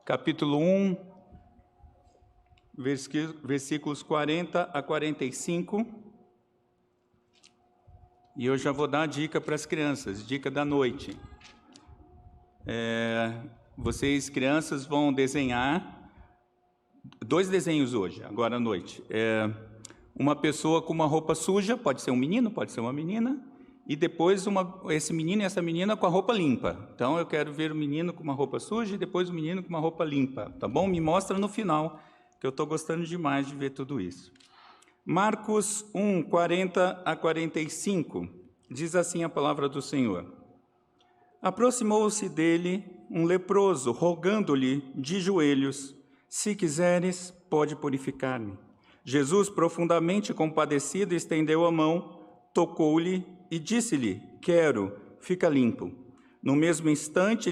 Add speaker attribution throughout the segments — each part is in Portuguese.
Speaker 1: capítulo 1, versículos 40 a 45. E eu já vou dar a dica para as crianças, dica da noite. Vocês, crianças, vão desenhar 2 desenhos hoje, agora à noite. Uma pessoa com uma roupa suja, pode ser um menino, pode ser uma menina, e depois esse menino e essa menina com a roupa limpa. Então, eu quero ver o menino com uma roupa suja e depois o menino com uma roupa limpa, tá bom? Me mostra no final, que eu estou gostando demais de ver tudo isso. Marcos 1, 40 a 45, diz assim a palavra do Senhor. Aproximou-se dele um leproso, rogando-lhe de joelhos, se quiseres, pode purificar-me. Jesus, profundamente compadecido, estendeu a mão, tocou-lhe e disse-lhe, quero, fica limpo. No mesmo instante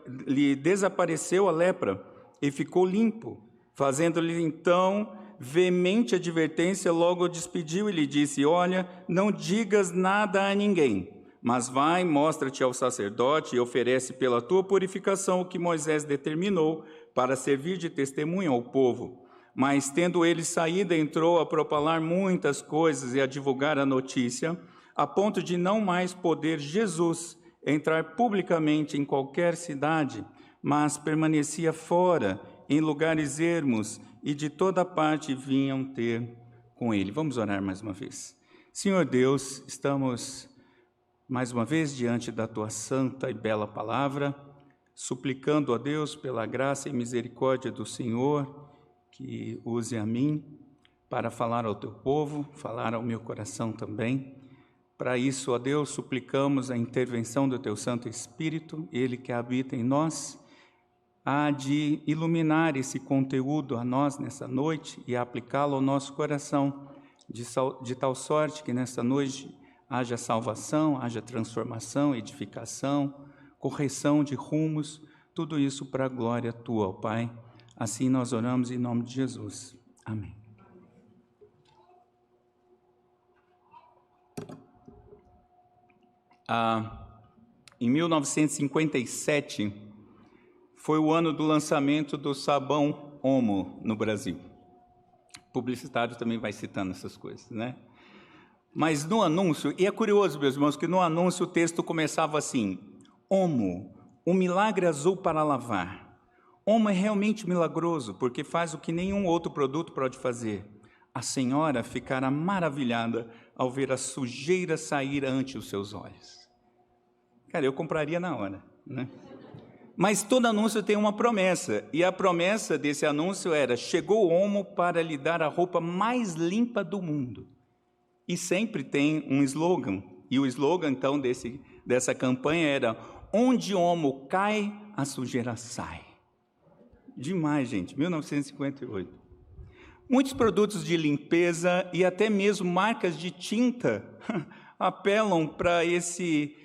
Speaker 1: lhe desapareceu a lepra e ficou limpo. Fazendo-lhe então veemente advertência, logo o despediu e lhe disse, olha, não digas nada a ninguém, mas vai, mostra-te ao sacerdote e oferece pela tua purificação o que Moisés determinou para servir de testemunha ao povo. Mas, tendo ele saído, entrou a propalar muitas coisas e a divulgar a notícia, a ponto de não mais poder Jesus entrar publicamente em qualquer cidade, mas permanecia fora, em lugares ermos, e de toda parte vinham ter com ele. Vamos orar mais uma vez. Senhor Deus, estamos mais uma vez diante da tua santa e bela palavra, suplicando a Deus pela graça e misericórdia do Senhor, que use a mim para falar ao teu povo, falar ao meu coração também. Para isso, ó Deus, suplicamos a intervenção do teu Santo Espírito, ele que habita em nós, há de iluminar esse conteúdo a nós nessa noite e aplicá-lo ao nosso coração, de tal sorte que nessa noite haja salvação, haja transformação, edificação, correção de rumos, tudo isso para a glória tua, ó Pai. Assim nós oramos em nome de Jesus. Amém. Em 1957, foi o ano do lançamento do sabão Omo no Brasil. O publicitário também vai citando essas coisas, né? Mas no anúncio, e é curioso, meus irmãos, que no anúncio o texto começava assim, Omo, o milagre azul para lavar. Omo é realmente milagroso, porque faz o que nenhum outro produto pode fazer. A senhora ficará maravilhada ao ver a sujeira sair ante os seus olhos. Cara, eu compraria na hora, né? Mas todo anúncio tem uma promessa, e a promessa desse anúncio era, chegou o Omo para lhe dar a roupa mais limpa do mundo. E sempre tem um slogan, e o slogan então dessa campanha era, onde Omo cai, a sujeira sai. Demais, gente, 1958. Muitos produtos de limpeza e até mesmo marcas de tinta apelam para esse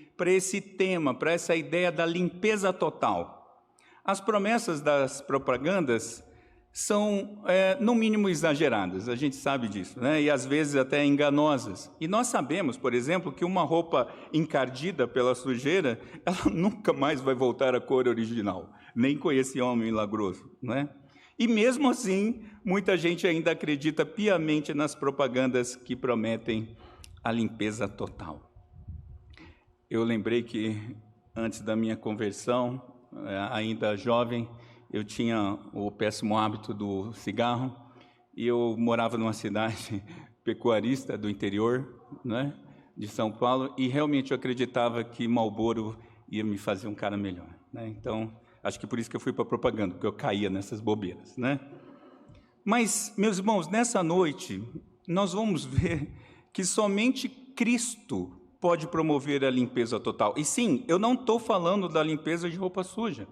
Speaker 1: tema, para essa ideia da limpeza total. As promessas das propagandas são, no mínimo, exageradas, a gente sabe disso, né? E às vezes até enganosas. E nós sabemos, por exemplo, que uma roupa encardida pela sujeira, ela nunca mais vai voltar à cor original, nem com esse homem milagroso, né? E mesmo assim, muita gente ainda acredita piamente nas propagandas que prometem a limpeza total. Eu lembrei que antes da minha conversão, ainda jovem, eu tinha o péssimo hábito do cigarro e eu morava numa cidade pecuarista do interior, né, de São Paulo, e realmente eu acreditava que Marlboro ia me fazer um cara melhor, né? Então, acho que por isso que eu fui para a propaganda, porque eu caía nessas bobeiras, né? Mas, meus irmãos, nessa noite, nós vamos ver que somente Cristo pode promover a limpeza total. E sim, eu não estou falando da limpeza de roupa suja,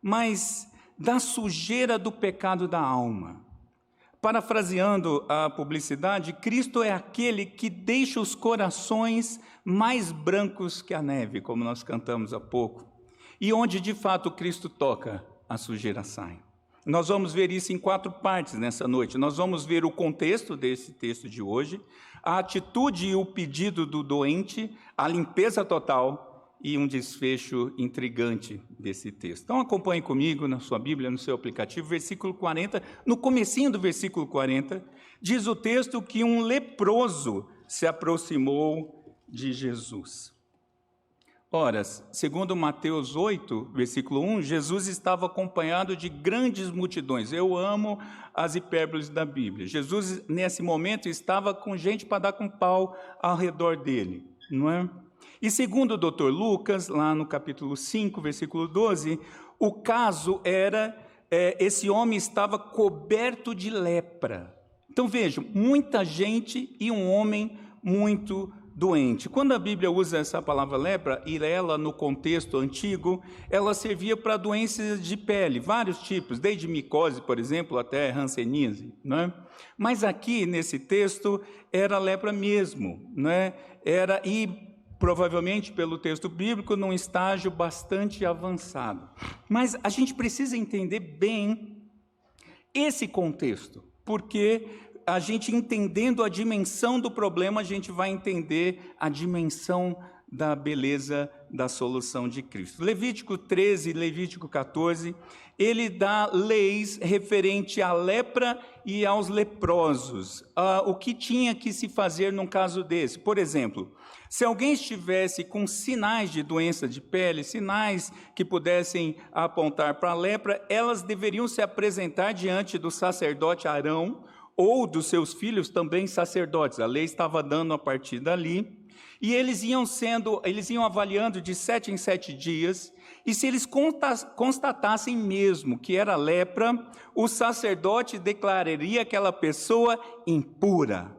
Speaker 1: mas da sujeira do pecado da alma. Parafraseando a publicidade, Cristo é aquele que deixa os corações mais brancos que a neve, como nós cantamos há pouco. E onde de fato Cristo toca, a sujeira sai. Nós vamos ver isso em 4 partes nessa noite. Nós vamos ver o contexto desse texto de hoje, a atitude e o pedido do doente, a limpeza total e um desfecho intrigante desse texto. Então acompanhe comigo na sua Bíblia, no seu aplicativo, versículo 40, no comecinho do versículo 40, diz o texto que um leproso se aproximou de Jesus. Ora, segundo Mateus 8, versículo 1, Jesus estava acompanhado de grandes multidões. Eu amo as hipérboles da Bíblia. Jesus, nesse momento, estava com gente para dar com pau ao redor dele, não é? E segundo o Dr. Lucas, lá no capítulo 5, versículo 12, o caso era, esse homem estava coberto de lepra. Então vejam, muita gente e um homem muito doente. Quando a Bíblia usa essa palavra lepra, e ela no contexto antigo, ela servia para doenças de pele, vários tipos, desde micose, por exemplo, até hanseníase, né? Mas aqui nesse texto era lepra mesmo, né? E provavelmente pelo texto bíblico num estágio bastante avançado. Mas a gente precisa entender bem esse contexto, porque a gente entendendo a dimensão do problema, a gente vai entender a dimensão da beleza da solução de Cristo. Levítico 13 e Levítico 14, ele dá leis referente à lepra e aos leprosos. O que tinha que se fazer num caso desse? Por exemplo, se alguém estivesse com sinais de doença de pele, sinais que pudessem apontar para a lepra, elas deveriam se apresentar diante do sacerdote Arão, ou dos seus filhos também sacerdotes. A lei estava dando a partir dali, e eles iam avaliando de 7 em 7 dias, e se eles constatassem mesmo que era lepra, o sacerdote declararia aquela pessoa impura,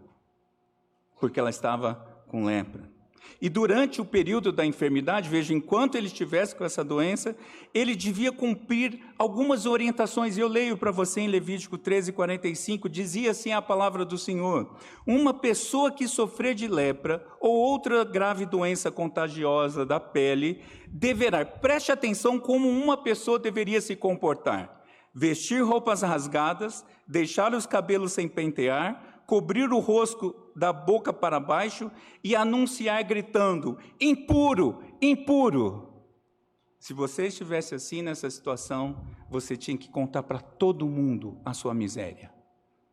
Speaker 1: porque ela estava com lepra. E durante o período da enfermidade, veja, enquanto ele estivesse com essa doença, ele devia cumprir algumas orientações. Eu leio para você em Levítico 13, 45, dizia assim a palavra do Senhor: uma pessoa que sofrer de lepra ou outra grave doença contagiosa da pele, deverá, preste atenção como uma pessoa deveria se comportar: vestir roupas rasgadas, deixar os cabelos sem pentear, cobrir o rosto da boca para baixo e anunciar gritando: impuro, impuro. Se você estivesse assim nessa situação, você tinha que contar para todo mundo a sua miséria.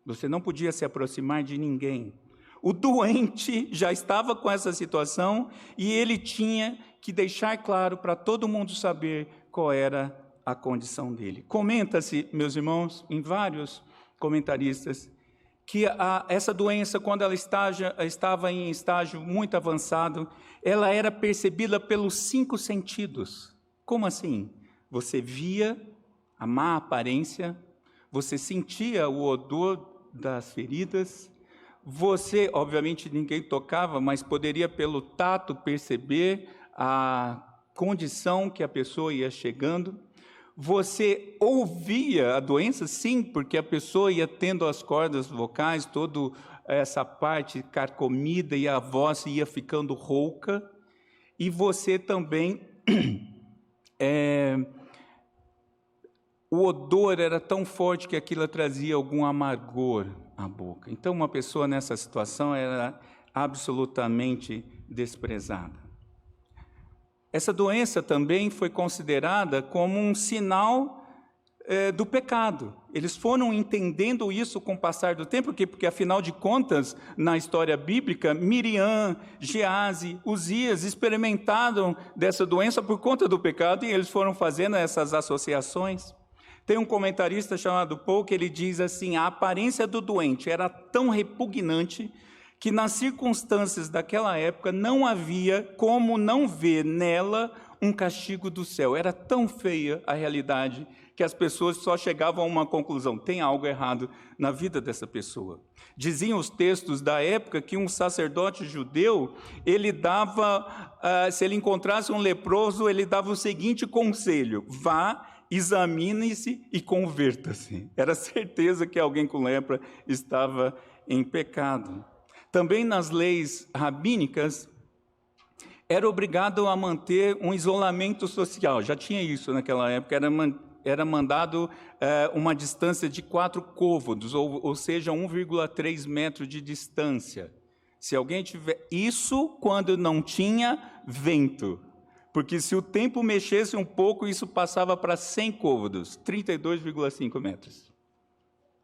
Speaker 1: Você não podia se aproximar de ninguém. O doente já estava com essa situação e ele tinha que deixar claro para todo mundo saber qual era a condição dele. Comenta-se, meus irmãos, em vários comentaristas, que essa doença, quando ela estava em estágio muito avançado, ela era percebida pelos 5 sentidos. Como assim? Você via a má aparência, você sentia o odor das feridas, você, obviamente ninguém tocava, mas poderia pelo tato perceber a condição que a pessoa ia chegando. Você ouvia a doença, sim, porque a pessoa ia tendo as cordas vocais, toda essa parte carcomida e a voz ia ficando rouca. E você também, o odor era tão forte que aquilo trazia algum amargor à boca. Então, uma pessoa nessa situação era absolutamente desprezada. Essa doença também foi considerada como um sinal do pecado. Eles foram entendendo isso com o passar do tempo, porque afinal de contas, na história bíblica, Miriam, Gease, Uzias experimentaram dessa doença por conta do pecado e eles foram fazendo essas associações. Tem um comentarista chamado Paul que ele diz assim: a aparência do doente era tão repugnante que nas circunstâncias daquela época não havia como não ver nela um castigo do céu. Era tão feia a realidade que as pessoas só chegavam a uma conclusão: tem algo errado na vida dessa pessoa. Diziam os textos da época que um sacerdote judeu, ele dava, se ele encontrasse um leproso, ele dava o seguinte conselho: vá, examine-se e converta-se. Era certeza que alguém com lepra estava em pecado. Também nas leis rabínicas, era obrigado a manter um isolamento social. Já tinha isso naquela época, era mandado uma distância de 4 côvados, ou seja, 1,3 metros de distância. Se alguém tiver... Isso quando não tinha vento, porque se o tempo mexesse um pouco, isso passava para 100 côvados, 32,5 metros.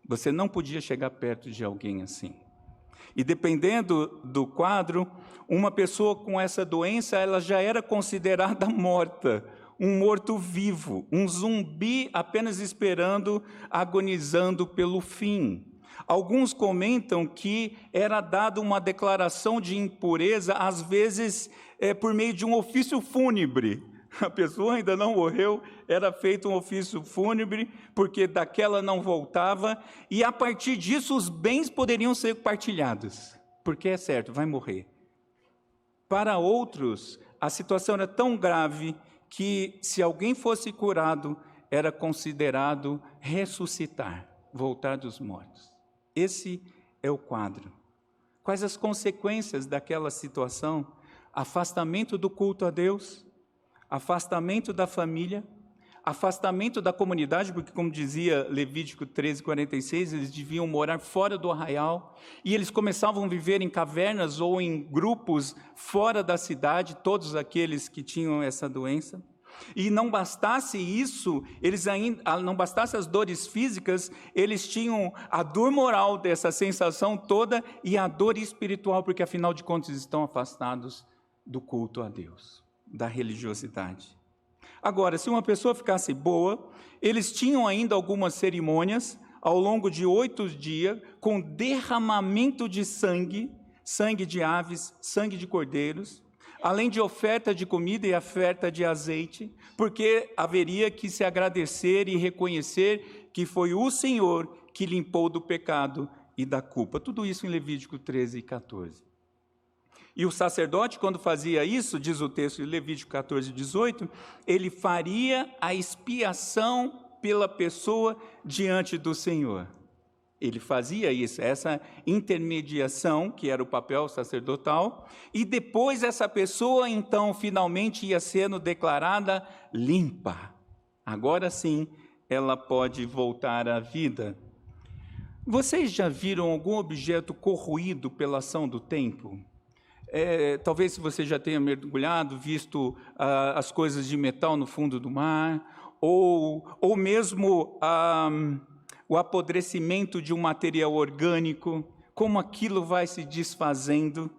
Speaker 1: Você não podia chegar perto de alguém assim. E dependendo do quadro, uma pessoa com essa doença, ela já era considerada morta, um morto-vivo, um zumbi apenas esperando, agonizando pelo fim. Alguns comentam que era dada uma declaração de impureza, às vezes por meio de um ofício fúnebre. A pessoa ainda não morreu, era feito um ofício fúnebre, porque daquela não voltava, e a partir disso os bens poderiam ser partilhados, porque é certo, vai morrer. Para outros, a situação era tão grave que, se alguém fosse curado, era considerado ressuscitar, voltar dos mortos. Esse é o quadro. Quais as consequências daquela situação? Afastamento do culto a Deus, afastamento da família, afastamento da comunidade, porque, como dizia Levítico 13:46, eles deviam morar fora do arraial, e eles começavam a viver em cavernas ou em grupos fora da cidade, todos aqueles que tinham essa doença. E não bastasse isso, não bastasse as dores físicas, eles tinham a dor moral dessa sensação toda e a dor espiritual, porque afinal de contas estão afastados do culto a Deus, da religiosidade. Agora, se uma pessoa ficasse boa, eles tinham ainda algumas cerimônias ao longo de 8 dias, com derramamento de sangue, sangue de aves, sangue de cordeiros, além de oferta de comida e oferta de azeite, porque haveria que se agradecer e reconhecer que foi o Senhor que limpou do pecado e da culpa. Tudo isso em Levítico 13:14. E o sacerdote, quando fazia isso, diz o texto de Levítico 14:18, ele faria a expiação pela pessoa diante do Senhor. Ele fazia isso, essa intermediação, que era o papel sacerdotal, e depois essa pessoa, então, finalmente ia sendo declarada limpa. Agora sim, ela pode voltar à vida. Vocês já viram algum objeto corroído pela ação do tempo? Talvez se você já tenha mergulhado, visto as coisas de metal no fundo do mar, ou mesmo o apodrecimento de um material orgânico, como aquilo vai se desfazendo,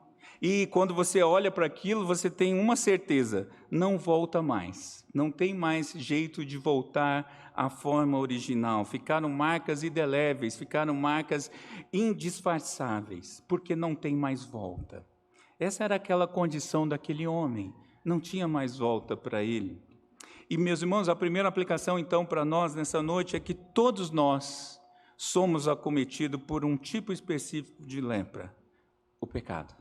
Speaker 1: e quando você olha para aquilo, você tem uma certeza, não volta mais, não tem mais jeito de voltar à forma original, ficaram marcas indeléveis, ficaram marcas indisfarçáveis, porque não tem mais volta. Essa era aquela condição daquele homem, não tinha mais volta para ele. E, meus irmãos, a primeira aplicação, então, para nós nessa noite é que todos nós somos acometidos por um tipo específico de lepra, o pecado.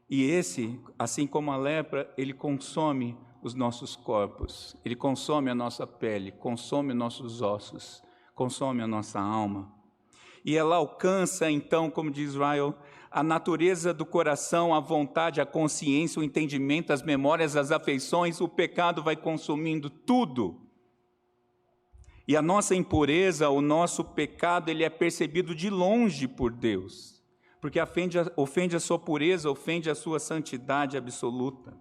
Speaker 1: E esse, assim como a lepra, ele consome os nossos corpos, ele consome a nossa pele, consome nossos ossos, consome a nossa alma. E ela alcança, então, como diz Ryle, a natureza do coração, a vontade, a consciência, o entendimento, as memórias, as afeições, o pecado vai consumindo tudo. E a nossa impureza, o nosso pecado, ele é percebido de longe por Deus, porque ofende a sua pureza, ofende a sua santidade absoluta.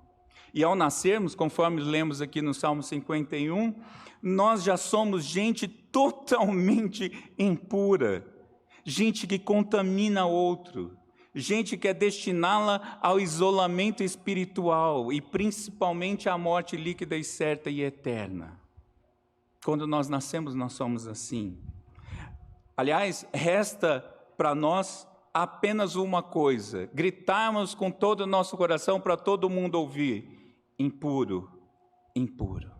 Speaker 1: E ao nascermos, conforme lemos aqui no Salmo 51, nós já somos gente totalmente impura, gente que contamina outro, gente que é destiná-la ao isolamento espiritual e principalmente à morte líquida e certa e eterna. Quando nós nascemos, nós somos assim. Aliás, resta para nós apenas uma coisa: gritarmos com todo o nosso coração para todo mundo ouvir: impuro, impuro.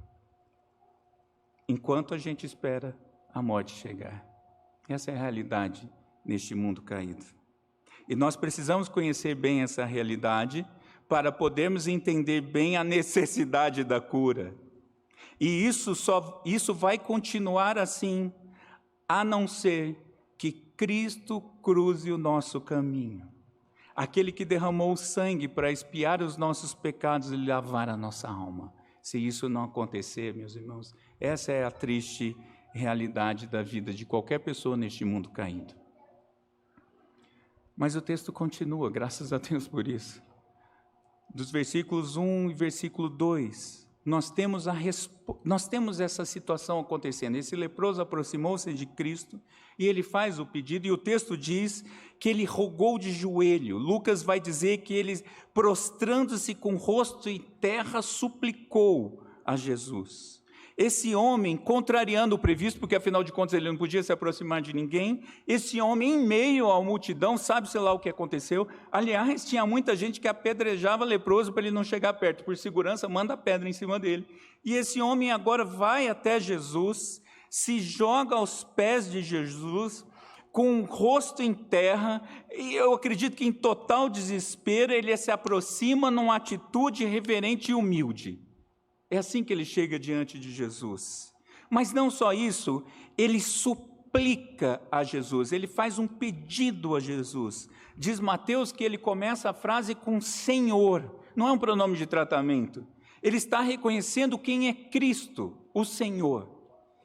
Speaker 1: Enquanto a gente espera a morte chegar. Essa é a realidade neste mundo caído. E nós precisamos conhecer bem essa realidade para podermos entender bem a necessidade da cura. E isso vai continuar assim, a não ser que Cristo cruze o nosso caminho. Aquele que derramou o sangue para expiar os nossos pecados e lavar a nossa alma. Se isso não acontecer, meus irmãos, essa é a triste realidade da vida de qualquer pessoa neste mundo caído. Mas o texto continua, graças a Deus por isso. dos versículos 1 e versículo 2, nós temos essa situação acontecendo. Esse leproso aproximou-se de Cristo e ele faz o pedido, e o texto diz que ele rogou de joelho. Lucas vai dizer que ele, prostrando-se com o rosto em terra, suplicou a Jesus. Esse homem, contrariando o previsto, porque afinal de contas ele não podia se aproximar de ninguém, esse homem, em meio à multidão, sabe-se lá o que aconteceu. Aliás, tinha muita gente que apedrejava leproso para ele não chegar perto. Por segurança, manda a pedra em cima dele. E esse homem agora vai até Jesus, se joga aos pés de Jesus, com o rosto em terra, e eu acredito que em total desespero, ele se aproxima numa atitude reverente e humilde. É assim que ele chega diante de Jesus. Mas não só isso, ele suplica a Jesus, ele faz um pedido a Jesus. Diz Mateus que ele começa a frase com Senhor, não é um pronome de tratamento. Ele está reconhecendo quem é Cristo, o Senhor.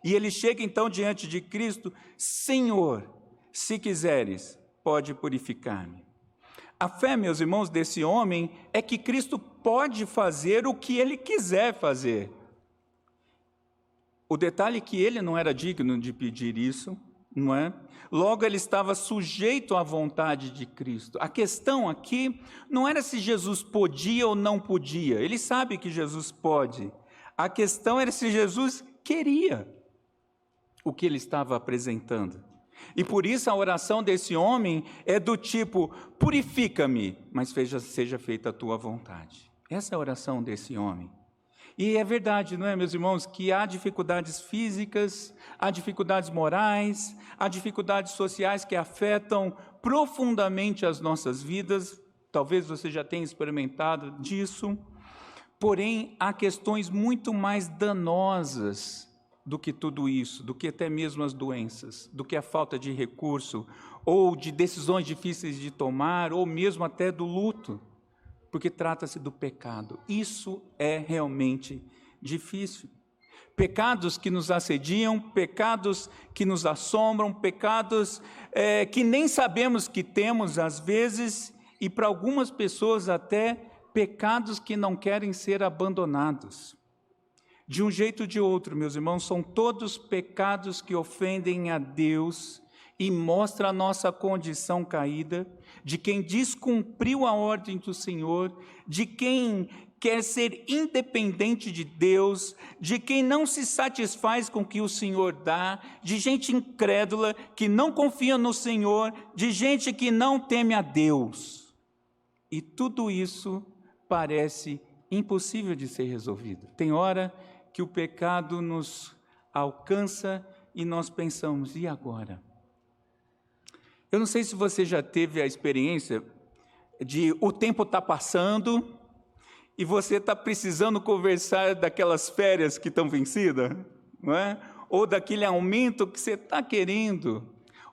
Speaker 1: E ele chega então diante de Cristo, Senhor, se quiseres, pode purificar-me. A fé, meus irmãos, desse homem é que Cristo pode fazer o que ele quiser fazer. O detalhe é que ele não era digno de pedir isso, não é? Logo, ele estava sujeito à vontade de Cristo. A questão aqui não era se Jesus podia ou não podia. Ele sabe que Jesus pode. A questão era se Jesus queria o que ele estava apresentando. E por isso a oração desse homem é do tipo, purifica-me, mas seja feita a tua vontade. Essa é a oração desse homem. E é verdade, não é, meus irmãos, que há dificuldades físicas, há dificuldades morais, há dificuldades sociais que afetam profundamente as nossas vidas. Talvez você já tenha experimentado disso. Porém, há questões muito mais danosas do que tudo isso, do que até mesmo as doenças, do que a falta de recurso, ou de decisões difíceis de tomar, ou mesmo até do luto, porque trata-se do pecado. Isso é realmente difícil. Pecados que nos assediam, pecados que nos assombram, pecados que nem sabemos que temos às vezes, e para algumas pessoas até pecados que não querem ser abandonados. De um jeito ou de outro, meus irmãos, são todos pecados que ofendem a Deus e mostram a nossa condição caída, de quem descumpriu a ordem do Senhor, de quem quer ser independente de Deus, de quem não se satisfaz com o que o Senhor dá, de gente incrédula que não confia no Senhor, de gente que não teme a Deus. E tudo isso parece impossível de ser resolvido. Tem hora que o pecado nos alcança e nós pensamos, e agora? Eu não sei se você já teve a experiência de o tempo está passando e você está precisando conversar daquelas férias que estão vencidas, não é? Ou daquele aumento que você está querendo,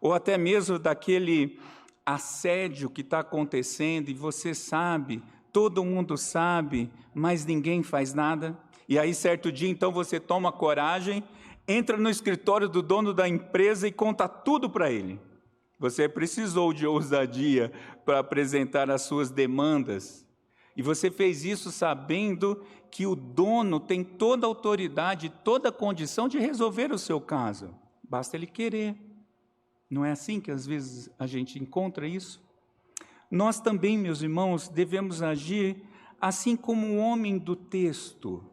Speaker 1: ou até mesmo daquele assédio que está acontecendo e você sabe, todo mundo sabe, mas ninguém faz nada. E aí, certo dia, então, você toma coragem, entra no escritório do dono da empresa e conta tudo para ele. Você precisou de ousadia para apresentar as suas demandas. E você fez isso sabendo que o dono tem toda a autoridade, toda a condição de resolver o seu caso. Basta ele querer. Não é assim que às vezes a gente encontra isso? Nós também, meus irmãos, devemos agir assim como o homem do texto.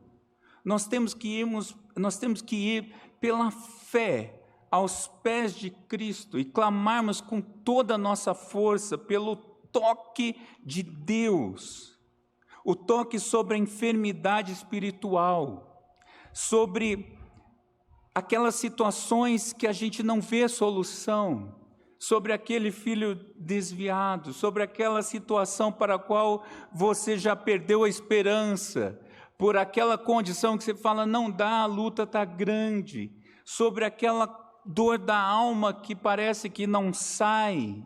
Speaker 1: Nós temos que ir pela fé aos pés de Cristo e clamarmos com toda a nossa força pelo toque de Deus, o toque sobre a enfermidade espiritual, sobre aquelas situações que a gente não vê solução, sobre aquele filho desviado, sobre aquela situação para a qual você já perdeu a esperança, por aquela condição que você fala, não dá, a luta está grande, sobre aquela dor da alma que parece que não sai.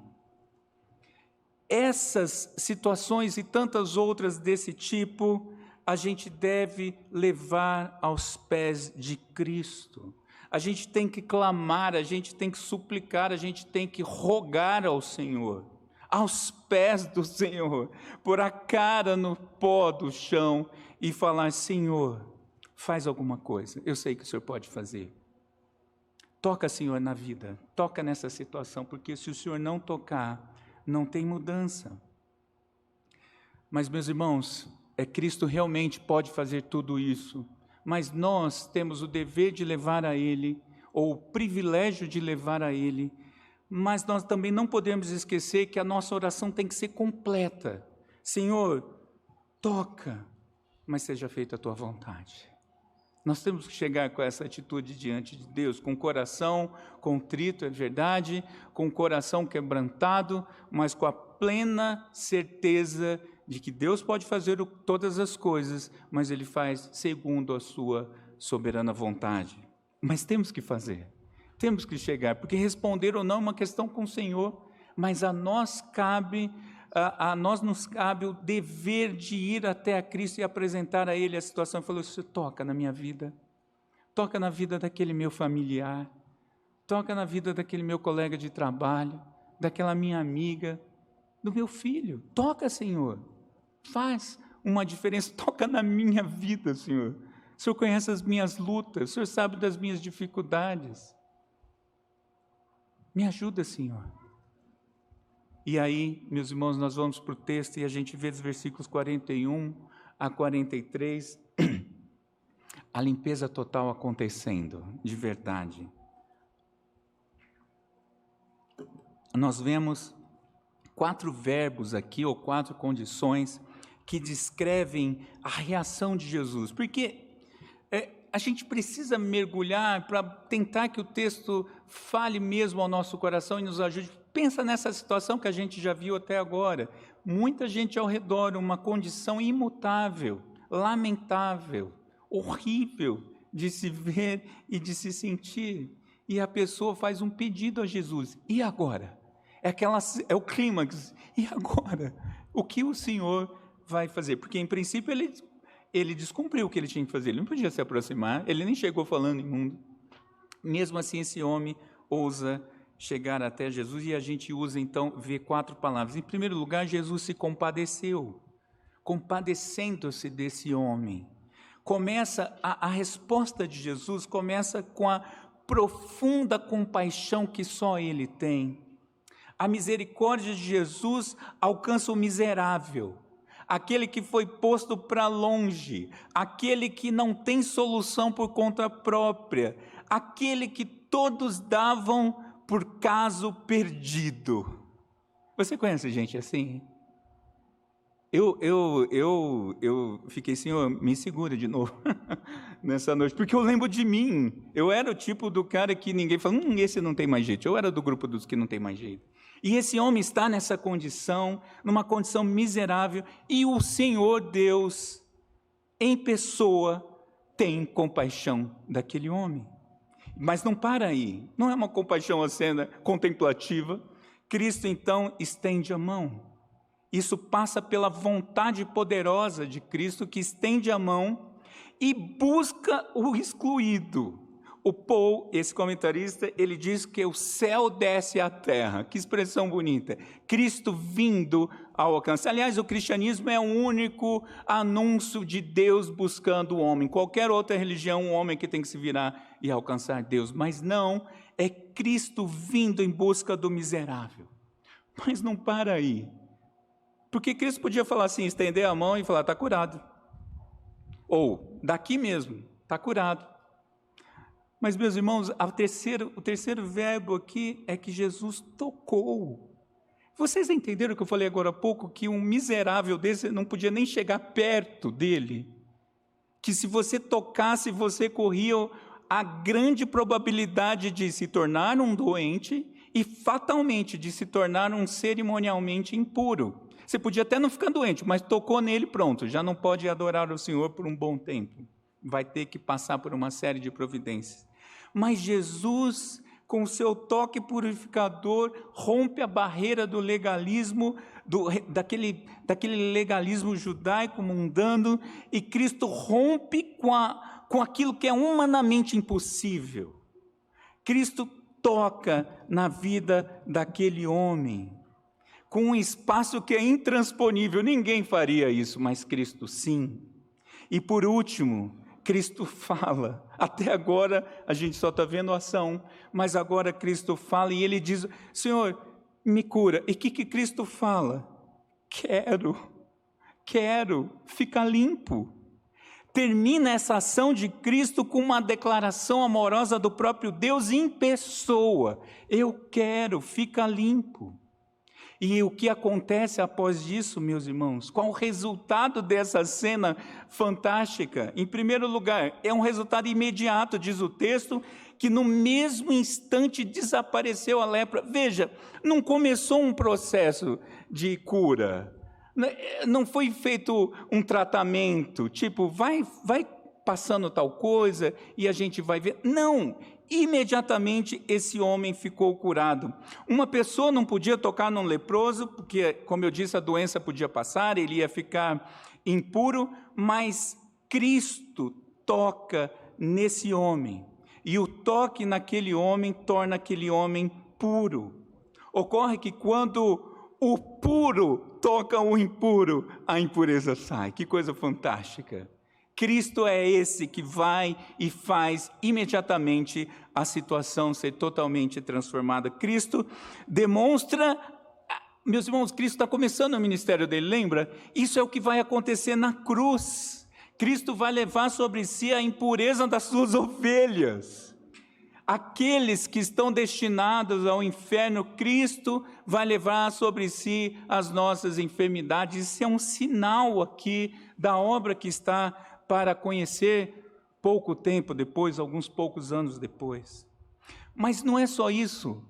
Speaker 1: Essas situações e tantas outras desse tipo, a gente deve levar aos pés de Cristo. A gente tem que clamar, a gente tem que suplicar, a gente tem que rogar ao Senhor. aos pés do Senhor, pôr a cara no pó do chão e falar: Senhor, faz alguma coisa, eu sei que o Senhor pode fazer. Toca, Senhor, na vida, toca nessa situação, porque se o Senhor não tocar, não tem mudança. Mas, meus irmãos, Cristo realmente pode fazer tudo isso, mas nós temos o dever de levar a Ele, ou o privilégio de levar a Ele, mas nós também não podemos esquecer que a nossa oração tem que ser completa. Senhor, toca, mas seja feita a Tua vontade. Nós temos que chegar com essa atitude diante de Deus, com o coração contrito, é verdade, com o coração quebrantado, mas com a plena certeza de que Deus pode fazer todas as coisas, mas Ele faz segundo a sua soberana vontade. Mas temos que fazer, temos que chegar, porque responder ou não é uma questão com o Senhor, mas a nós nos cabe o dever de ir até a Cristo e apresentar a Ele a situação. Ele falou: Senhor, toca na minha vida, toca na vida daquele meu familiar, toca na vida daquele meu colega de trabalho, daquela minha amiga, do meu filho, toca, Senhor, faz uma diferença, toca na minha vida, Senhor. O Senhor conhece as minhas lutas, o Senhor sabe das minhas dificuldades. Me ajuda, Senhor. E aí, meus irmãos, nós vamos para o texto e a gente vê dos versículos 41 a 43, a limpeza total acontecendo, de verdade. Nós vemos 4 verbos aqui, ou 4 condições, que descrevem a reação de Jesus, porque a gente precisa mergulhar para tentar que o texto fale mesmo ao nosso coração e nos ajude. Pensa nessa situação que a gente já viu até agora, muita gente ao redor, uma condição imutável, lamentável, horrível de se ver e de se sentir, e a pessoa faz um pedido a Jesus: e agora? É o clímax, e agora? O que o Senhor vai fazer? Porque em princípio ele descumpriu o que ele tinha que fazer, ele não podia se aproximar, ele nem chegou falando imundo. Mesmo assim, esse homem ousa chegar até Jesus, e a gente usa então, vê 4 palavras. Em primeiro lugar, Jesus se compadeceu, compadecendo-se desse homem. Começa, a resposta de Jesus começa com a profunda compaixão que só Ele tem. A misericórdia de Jesus alcança o miserável, aquele que foi posto para longe, aquele que não tem solução por conta própria, aquele que todos davam por caso perdido. Você conhece gente assim? Eu fiquei: Senhor, me segura de novo nessa noite, porque eu lembro de mim. Eu era o tipo do cara que ninguém fala: esse não tem mais jeito. Eu era do grupo dos que não tem mais jeito. E esse homem está nessa condição, numa condição miserável, e o Senhor Deus, em pessoa, tem compaixão daquele homem. Mas não para aí, não é uma compaixão acena contemplativa. Cristo então estende a mão. Isso passa pela vontade poderosa de Cristo, que estende a mão e busca o excluído. O Paul, esse comentarista, ele diz que o céu desce à terra. Que expressão bonita. Cristo vindo ao alcance. Aliás, o cristianismo é o único anúncio de Deus buscando o homem. Qualquer outra religião, um homem que tem que se virar e alcançar Deus. Mas não, é Cristo vindo em busca do miserável. Mas não para aí. Porque Cristo podia falar assim, estender a mão e falar: está curado. Ou, daqui mesmo, está curado. Mas, meus irmãos, o terceiro verbo aqui é que Jesus tocou. Vocês entenderam o que eu falei agora há pouco? Que um miserável desse não podia nem chegar perto dele. Que se você tocasse, você corria a grande probabilidade de se tornar um doente e fatalmente de se tornar um cerimonialmente impuro. Você podia até não ficar doente, mas tocou nele, pronto, já não pode adorar o Senhor por um bom tempo. Vai ter que passar por uma série de providências. Mas Jesus, com o seu toque purificador, rompe a barreira do legalismo, daquele legalismo judaico mundano, e Cristo rompe com aquilo que é humanamente impossível. Cristo toca na vida daquele homem. com um espaço que é intransponível. Ninguém faria isso, mas Cristo sim. E por último, Cristo fala. Até agora a gente só está vendo a ação, mas agora Cristo fala e ele diz: Senhor, me cura. E o que Cristo fala? Quero ficar limpo. Termina essa ação de Cristo com uma declaração amorosa do próprio Deus em pessoa. Eu quero ficar limpo. E o que acontece após isso, meus irmãos? Qual o resultado dessa cena fantástica? Em primeiro lugar, é um resultado imediato, diz o texto, que no mesmo instante desapareceu a lepra. Veja, não começou um processo de cura, não foi feito um tratamento, tipo, vai passando tal coisa e a gente vai ver. Não, imediatamente esse homem ficou curado. Uma pessoa não podia tocar num leproso, porque, como eu disse, a doença podia passar, ele ia ficar impuro, mas Cristo toca nesse homem, e o toque naquele homem torna aquele homem puro. Ocorre que quando o puro toca o impuro, a impureza sai. Que coisa fantástica! Cristo é esse que vai e faz imediatamente a situação ser totalmente transformada. Cristo demonstra, meus irmãos, Cristo está começando o ministério dele, lembra? Isso é o que vai acontecer na cruz. Cristo vai levar sobre si a impureza das suas ovelhas. Aqueles que estão destinados ao inferno, Cristo vai levar sobre si as nossas enfermidades. Isso é um sinal aqui da obra que está para conhecer pouco tempo depois, alguns poucos anos depois. Mas não é só isso,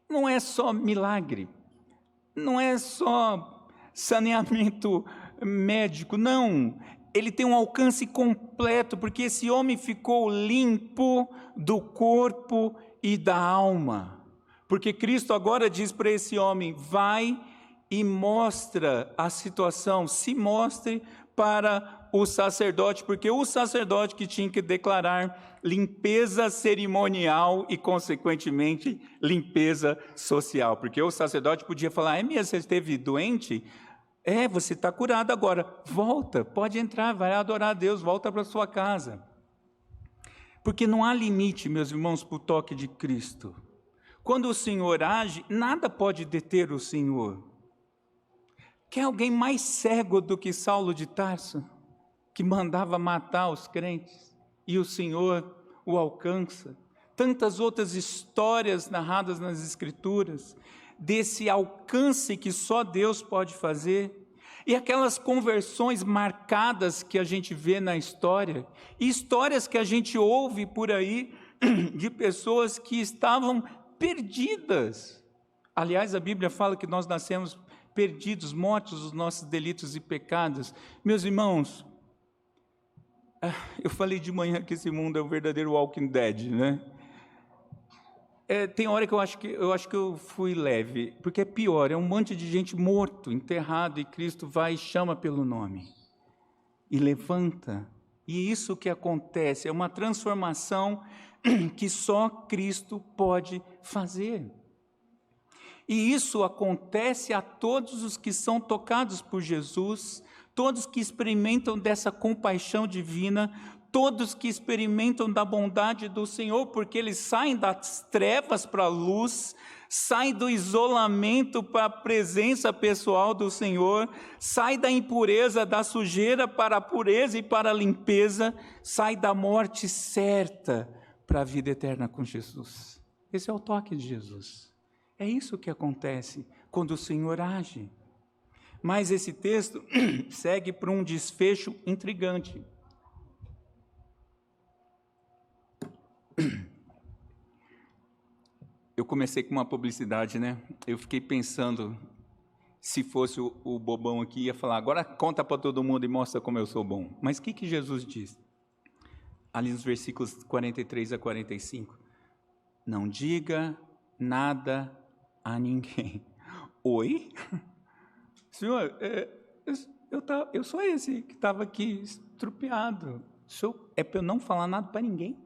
Speaker 1: não é só milagre, não é só saneamento médico, não. Ele tem um alcance completo, porque esse homem ficou limpo do corpo e da alma. Porque Cristo agora diz para esse homem: vai e mostra a situação, se mostre para o sacerdote, porque o sacerdote que tinha que declarar limpeza cerimonial e, consequentemente, limpeza social. Porque o sacerdote podia falar: é mesmo, você esteve doente? Você está curado agora, volta, pode entrar, vai adorar a Deus, volta para a sua casa. Porque não há limite, meus irmãos, para o toque de Cristo. Quando o Senhor age, nada pode deter o Senhor. Quer alguém mais cego do que Saulo de Tarso, que mandava matar os crentes, e o Senhor o alcança? Tantas outras histórias narradas nas Escrituras, desse alcance que só Deus pode fazer, e aquelas conversões marcadas que a gente vê na história, e histórias que a gente ouve por aí, de pessoas que estavam perdidas. Aliás, a Bíblia fala que nós nascemos perdidos, mortos dos nossos delitos e pecados. Meus irmãos, eu falei de manhã que esse mundo é o verdadeiro Walking Dead, né? Tem hora que eu acho que eu fui leve, porque é pior, é um monte de gente morto, enterrado, e Cristo vai e chama pelo nome, e levanta, e isso que acontece, é uma transformação que só Cristo pode fazer. E isso acontece a todos os que são tocados por Jesus, todos que experimentam dessa compaixão divina, todos que experimentam da bondade do Senhor, porque eles saem das trevas para a luz, saem do isolamento para a presença pessoal do Senhor, saem da impureza, da sujeira para a pureza e para a limpeza, saem da morte certa para a vida eterna com Jesus. Esse é o toque de Jesus. É isso que acontece quando o Senhor age. Mas esse texto segue para um desfecho intrigante. Eu comecei com uma publicidade, né? Eu fiquei pensando, se fosse o bobão aqui, ia falar: agora conta para todo mundo e mostra como eu sou bom. Mas o que Jesus diz? Ali nos versículos 43 a 45. Não diga nada a ninguém. Oi? Senhor, eu sou esse que estava aqui estrupiado. É para eu não falar nada para ninguém?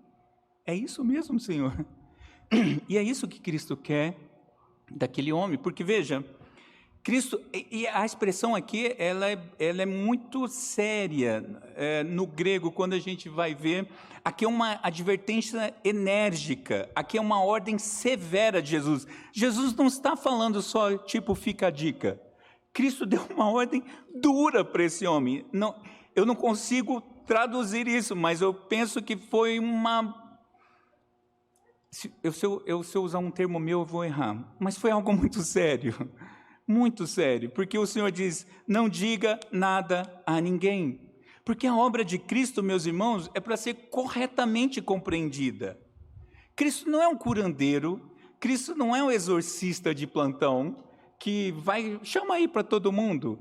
Speaker 1: É isso mesmo, Senhor? E é isso que Cristo quer daquele homem, porque veja, Cristo, e a expressão aqui, ela é muito séria no grego, quando a gente vai ver. Aqui é uma advertência enérgica, aqui é uma ordem severa de Jesus. Jesus não está falando só, tipo, fica a dica. Cristo deu uma ordem dura para esse homem. Não, eu não consigo traduzir isso, mas eu penso que foi uma... Se eu usar um termo meu, eu vou errar. Mas foi algo muito sério. Muito sério. Porque o Senhor diz, não diga nada a ninguém. Porque a obra de Cristo, meus irmãos, é para ser corretamente compreendida. Cristo não é um curandeiro, Cristo não é um exorcista de plantão, que vai, chama aí para todo mundo.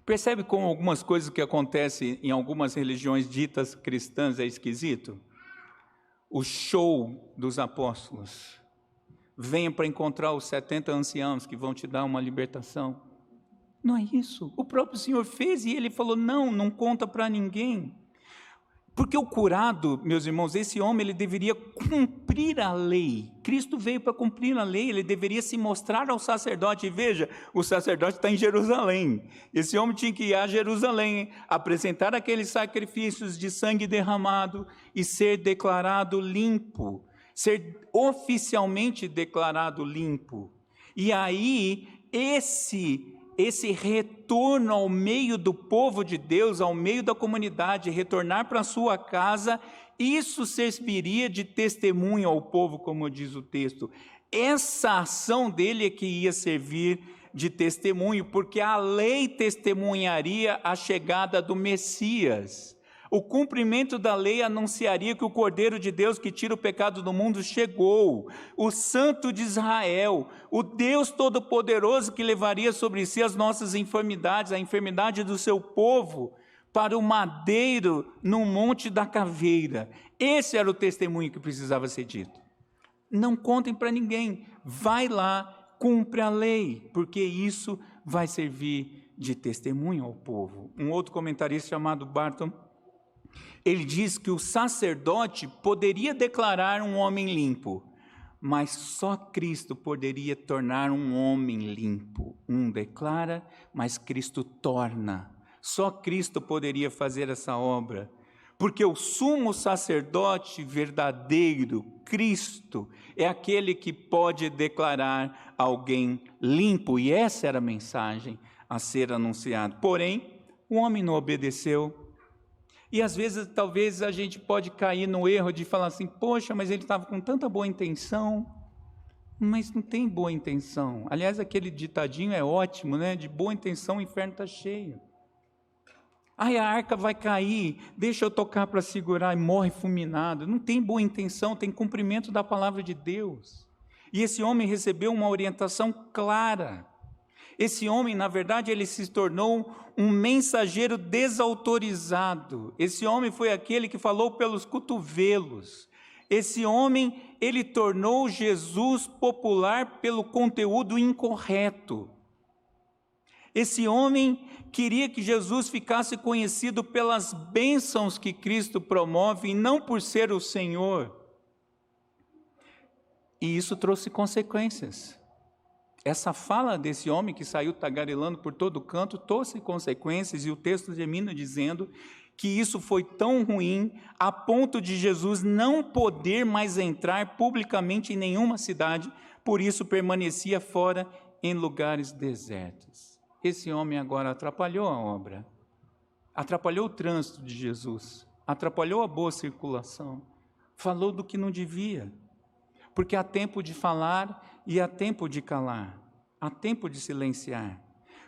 Speaker 1: Percebe como algumas coisas que acontecem em algumas religiões ditas cristãs é esquisito? O show dos apóstolos. Venha para encontrar os 70 anciãos que vão te dar uma libertação. Não é isso. O próprio Senhor fez e ele falou, não conta para ninguém. Porque o curado, meus irmãos, esse homem, ele deveria cumprir a lei. Cristo veio para cumprir a lei, ele deveria se mostrar ao sacerdote. E veja, o sacerdote está em Jerusalém. Esse homem tinha que ir a Jerusalém, apresentar aqueles sacrifícios de sangue derramado e ser declarado limpo. Ser oficialmente declarado limpo. E aí, esse retorno ao meio do povo de Deus, ao meio da comunidade, retornar para a sua casa, isso serviria de testemunho ao povo, como diz o texto. Essa ação dele é que ia servir de testemunho, porque a lei testemunharia a chegada do Messias. O cumprimento da lei anunciaria que o Cordeiro de Deus que tira o pecado do mundo chegou, o Santo de Israel, o Deus Todo-Poderoso que levaria sobre si as nossas enfermidades, a enfermidade do seu povo, para o madeiro no Monte da Caveira. Esse era o testemunho que precisava ser dito. Não contem para ninguém, vai lá, cumpre a lei, porque isso vai servir de testemunho ao povo. Um outro comentarista chamado Barton, ele diz que o sacerdote poderia declarar um homem limpo, mas só Cristo poderia tornar um homem limpo. Um declara, mas Cristo torna. Só Cristo poderia fazer essa obra, porque o sumo sacerdote verdadeiro, Cristo, é aquele que pode declarar alguém limpo, e essa era a mensagem a ser anunciada. Porém, o homem não obedeceu. E às vezes, talvez a gente pode cair no erro de falar assim, poxa, mas ele estava com tanta boa intenção, mas não tem boa intenção. Aliás, aquele ditadinho é ótimo, né? De boa intenção o inferno está cheio. Ai, a arca vai cair, deixa eu tocar para segurar e morre fulminado. Não tem boa intenção, tem cumprimento da palavra de Deus. E esse homem recebeu uma orientação clara. Esse homem, na verdade, ele se tornou um mensageiro desautorizado. Esse homem foi aquele que falou pelos cotovelos. Esse homem, ele tornou Jesus popular pelo conteúdo incorreto. Esse homem queria que Jesus ficasse conhecido pelas bênçãos que Cristo promove e não por ser o Senhor. E isso trouxe consequências. Essa fala desse homem que saiu tagarelando por todo canto trouxe consequências, e o texto termina dizendo que isso foi tão ruim a ponto de Jesus não poder mais entrar publicamente em nenhuma cidade, por isso permanecia fora em lugares desertos. Esse homem agora atrapalhou a obra, atrapalhou o trânsito de Jesus, atrapalhou a boa circulação, falou do que não devia, porque há tempo de falar e há tempo de calar, há tempo de silenciar.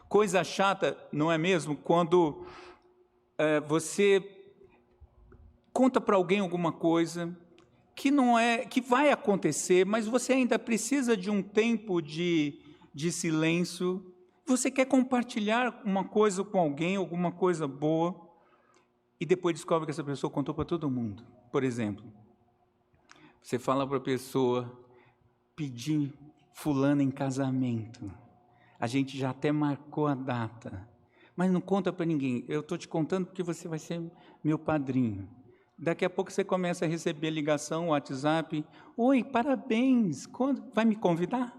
Speaker 1: Coisa chata, não é mesmo, quando você conta para alguém alguma coisa que não é, que vai acontecer, mas você ainda precisa de um tempo de silêncio. Você quer compartilhar uma coisa com alguém, alguma coisa boa, e depois descobre que essa pessoa contou para todo mundo. Por exemplo, você fala para a pessoa, pedi fulano em casamento, a gente já até marcou a data, mas não conta para ninguém, eu estou te contando porque você vai ser meu padrinho. Daqui a pouco você começa a receber ligação, WhatsApp, oi, parabéns, quando vai me convidar?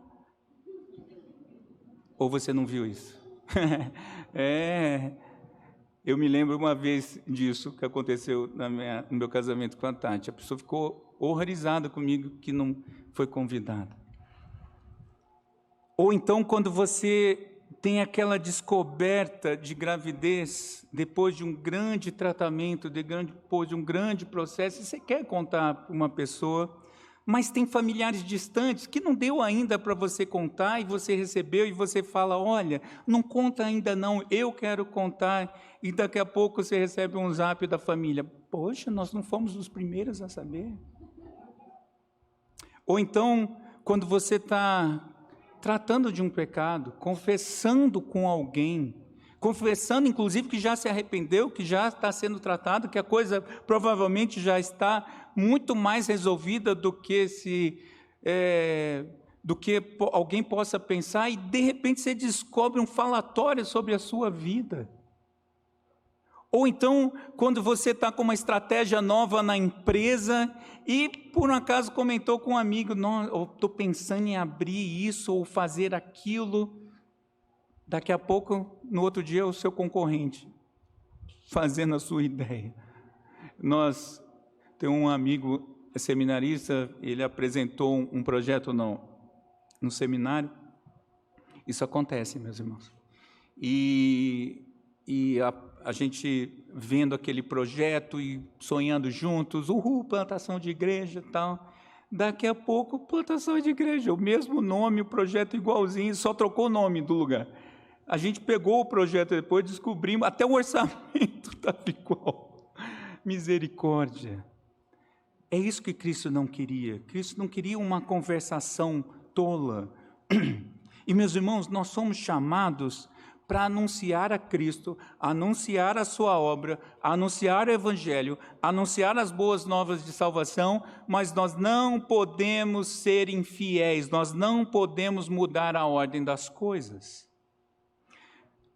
Speaker 1: Ou você não viu isso? Eu me lembro uma vez disso que aconteceu no meu casamento com a Tati. A pessoa ficou horrorizada comigo que não foi convidada. Ou então, quando você tem aquela descoberta de gravidez, depois de um grande tratamento, depois de um grande processo, e você quer contar para uma pessoa, mas tem familiares distantes que não deu ainda para você contar, e você recebeu, e você fala, olha, não conta ainda não, eu quero contar, e daqui a pouco você recebe um zap da família, poxa, nós não fomos os primeiros a saber. Ou então, quando você está tratando de um pecado, confessando com alguém, confessando inclusive que já se arrependeu, que já está sendo tratado, que a coisa provavelmente já está muito mais resolvida do que alguém possa pensar, e de repente você descobre um falatório sobre a sua vida. Ou então, quando você está com uma estratégia nova na empresa e, por um acaso, comentou com um amigo, não, eu estou pensando em abrir isso ou fazer aquilo. Daqui a pouco, no outro dia, é o seu concorrente fazendo a sua ideia. Nós temos um amigo seminarista, ele apresentou um projeto no seminário. Isso acontece, meus irmãos. E a gente vendo aquele projeto e sonhando juntos, plantação de igreja e tal. Daqui a pouco, plantação de igreja, o mesmo nome, o projeto igualzinho, só trocou o nome do lugar. A gente pegou o projeto depois, descobrimos, até o orçamento estava igual. Misericórdia. É isso que Cristo não queria. Cristo não queria uma conversação tola. E, meus irmãos, nós somos chamados para anunciar a Cristo, anunciar a sua obra, anunciar o Evangelho, anunciar as boas novas de salvação, mas nós não podemos ser infiéis, nós não podemos mudar a ordem das coisas.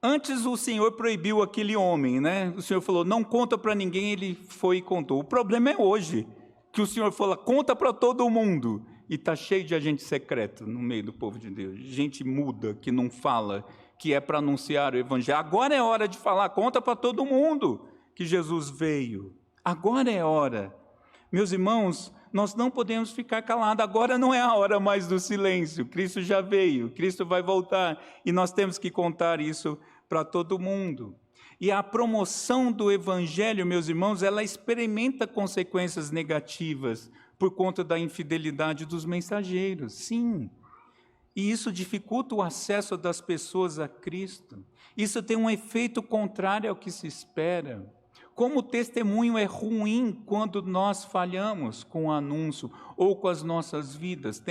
Speaker 1: Antes o Senhor proibiu aquele homem, né? O Senhor falou, não conta para ninguém, ele foi e contou. O problema é hoje, que o Senhor fala, conta para todo mundo, e está cheio de agente secreto no meio do povo de Deus, gente muda, que não fala, que é para anunciar o Evangelho. Agora é hora de falar, conta para todo mundo que Jesus veio. Agora é hora. Meus irmãos, nós não podemos ficar calados, agora não é a hora mais do silêncio, Cristo já veio, Cristo vai voltar, e nós temos que contar isso para todo mundo. E a promoção do Evangelho, meus irmãos, ela experimenta consequências negativas por conta da infidelidade dos mensageiros, sim. E isso dificulta o acesso das pessoas a Cristo. Isso tem um efeito contrário ao que se espera. Como o testemunho é ruim quando nós falhamos com o anúncio ou com as nossas vidas.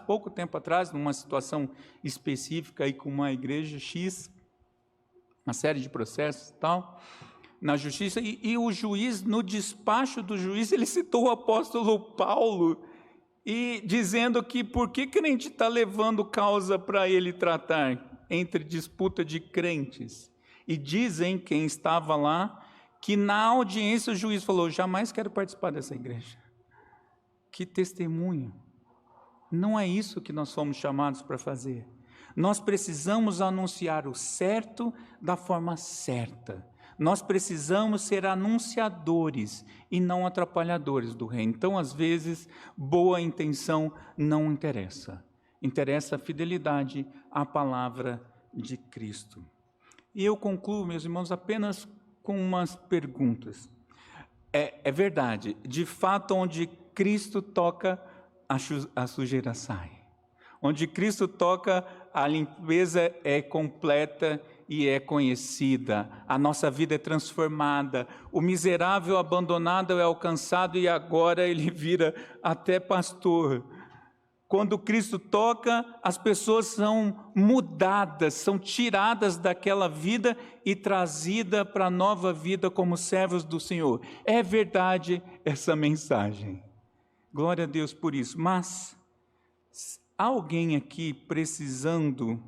Speaker 1: Pouco tempo atrás, numa situação específica aí com uma igreja X, uma série de processos e tal, na justiça, e o juiz, no despacho do juiz, ele citou o apóstolo Paulo, e dizendo que por que crente está levando causa para ele tratar entre disputa de crentes. E dizem, quem estava lá, que na audiência o juiz falou, jamais quero participar dessa igreja. Que testemunho. Não é isso que nós fomos chamados para fazer. Nós precisamos anunciar o certo da forma certa. Nós precisamos ser anunciadores e não atrapalhadores do reino. Então, às vezes, boa intenção não interessa. Interessa a fidelidade à palavra de Cristo. E eu concluo, meus irmãos, apenas com umas perguntas. É verdade, de fato, onde Cristo toca, a sujeira sai. Onde Cristo toca, a limpeza é completa e é conhecida, a nossa vida é transformada, o miserável abandonado é alcançado e agora ele vira até pastor. Quando Cristo toca, as pessoas são mudadas, são tiradas daquela vida e trazidas para a nova vida como servos do Senhor. É verdade essa mensagem. Glória a Deus por isso. Mas há alguém aqui precisando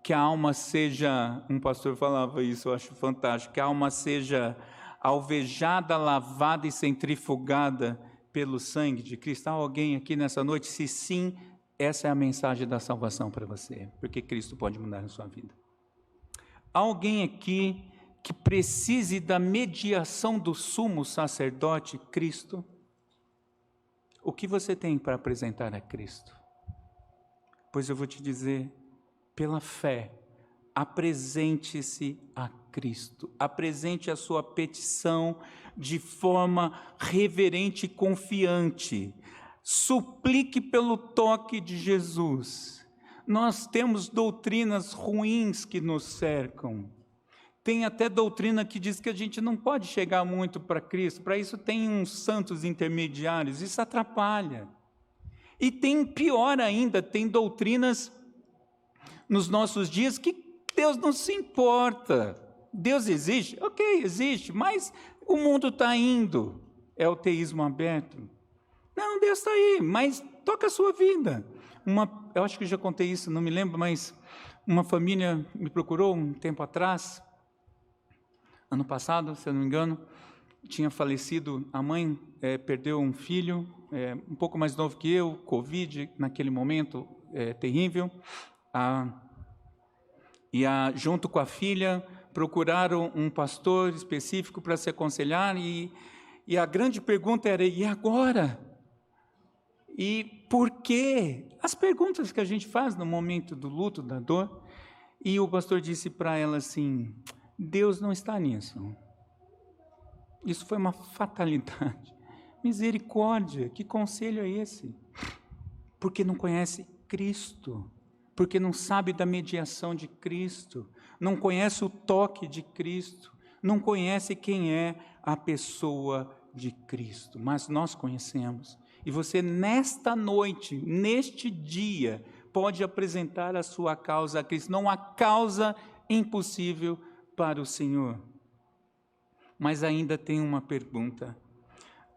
Speaker 1: que a alma seja, um pastor falava isso, eu acho fantástico, que a alma seja alvejada, lavada e centrifugada pelo sangue de Cristo. Há alguém aqui nessa noite? Se sim, Essa é a mensagem da salvação para você, porque Cristo pode mudar a sua vida. Há alguém aqui que precise da mediação do sumo sacerdote, Cristo? O que você tem para apresentar a Cristo? Pois eu vou te dizer, pela fé, apresente-se a Cristo, apresente a sua petição de forma reverente e confiante, suplique pelo toque de Jesus. Nós temos doutrinas ruins que nos cercam, tem até doutrina que diz que a gente não pode chegar muito para Cristo, para isso tem uns santos intermediários, isso atrapalha. E tem pior ainda, tem doutrinas nos nossos dias que Deus não se importa. Deus existe? Ok, existe, mas o mundo está indo. É o teísmo aberto. Não, Deus está aí, mas toca a sua vida. Eu acho que já contei isso, não me lembro, mas uma família me procurou um tempo atrás, ano passado, se eu não me engano, tinha falecido, a mãe perdeu um filho, um pouco mais novo que eu, Covid, naquele momento terrível, junto com a filha, procuraram um pastor específico para se aconselhar, e a grande pergunta era, e agora? E por quê? As perguntas que a gente faz no momento do luto, da dor, e o pastor disse para ela assim, Deus não está nisso. Isso foi uma fatalidade. Misericórdia, que conselho é esse? Porque não conhece Cristo, porque não sabe da mediação de Cristo, não conhece o toque de Cristo, não conhece quem é a pessoa de Cristo, mas nós conhecemos. E você nesta noite, neste dia, pode apresentar a sua causa a Cristo. Não há causa impossível para o Senhor. Mas ainda tem uma pergunta.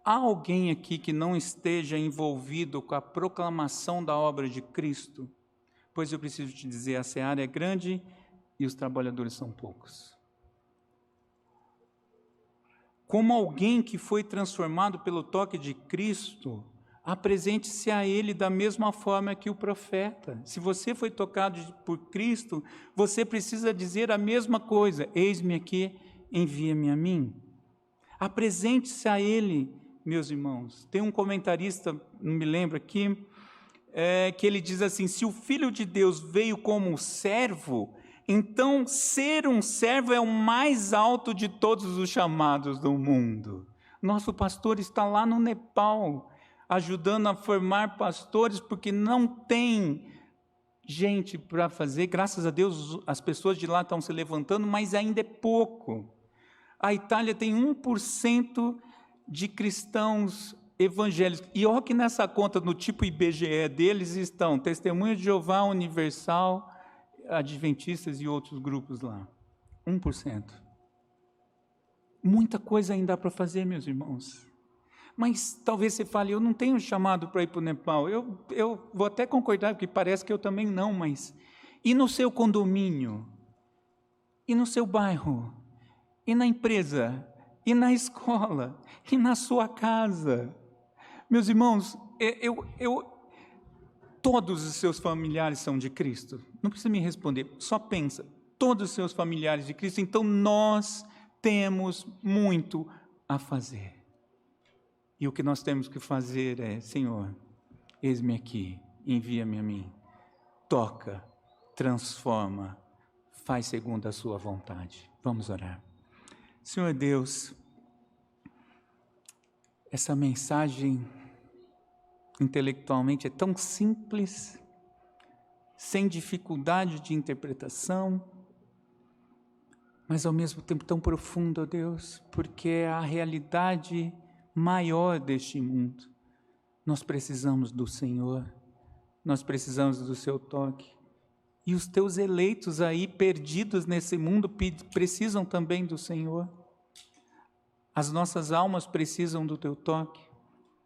Speaker 1: Há alguém aqui que não esteja envolvido com a proclamação da obra de Cristo? Pois eu preciso te dizer, a seara é grande e os trabalhadores são poucos. Como alguém que foi transformado pelo toque de Cristo, apresente-se a Ele da mesma forma que o profeta. Se você foi tocado por Cristo, você precisa dizer a mesma coisa. Eis-me aqui, envia-me a mim. Apresente-se a Ele, meus irmãos. Tem um comentarista, não me lembro aqui, que ele diz assim, se o Filho de Deus veio como servo, então ser um servo é o mais alto de todos os chamados do mundo. Nosso pastor está lá no Nepal, ajudando a formar pastores, porque não tem gente para fazer. Graças a Deus as pessoas de lá estão se levantando, mas ainda é pouco. A Itália tem 1% de cristãos evangélicos. E olha que nessa conta, no tipo IBGE deles, estão Testemunha de Jeová, Universal, Adventistas e outros grupos lá. 1%. Muita coisa ainda dá para fazer, meus irmãos. Mas talvez você fale, eu não tenho chamado para ir para o Nepal. Eu vou até concordar, porque parece que eu também não, mas... E no seu condomínio? E no seu bairro? E na empresa? E na escola? E na sua casa? Meus irmãos, todos os seus familiares são de Cristo? Não precisa me responder, só pensa. Todos os seus familiares de Cristo, então nós temos muito a fazer. E o que nós temos que fazer é, Senhor, eis-me aqui, envia-me a mim. Toca, transforma, faz segundo a sua vontade. Vamos orar. Senhor Deus, essa mensagem intelectualmente é tão simples, sem dificuldade de interpretação, mas ao mesmo tempo tão profunda, ó Deus, porque é a realidade maior deste mundo. Nós precisamos do Senhor, nós precisamos do seu toque, e os teus eleitos aí, perdidos nesse mundo, precisam também do Senhor. As nossas almas precisam do teu toque,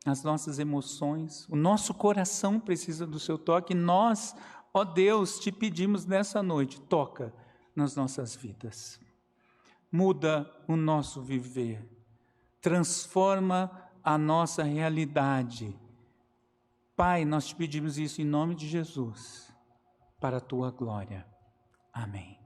Speaker 1: as nossas emoções, o nosso coração precisa do seu toque. Nós, ó Deus, te pedimos nessa noite, toca nas nossas vidas, muda o nosso viver, transforma a nossa realidade
Speaker 2: Pai, nós te pedimos isso em nome de Jesus, para a tua glória. Amém.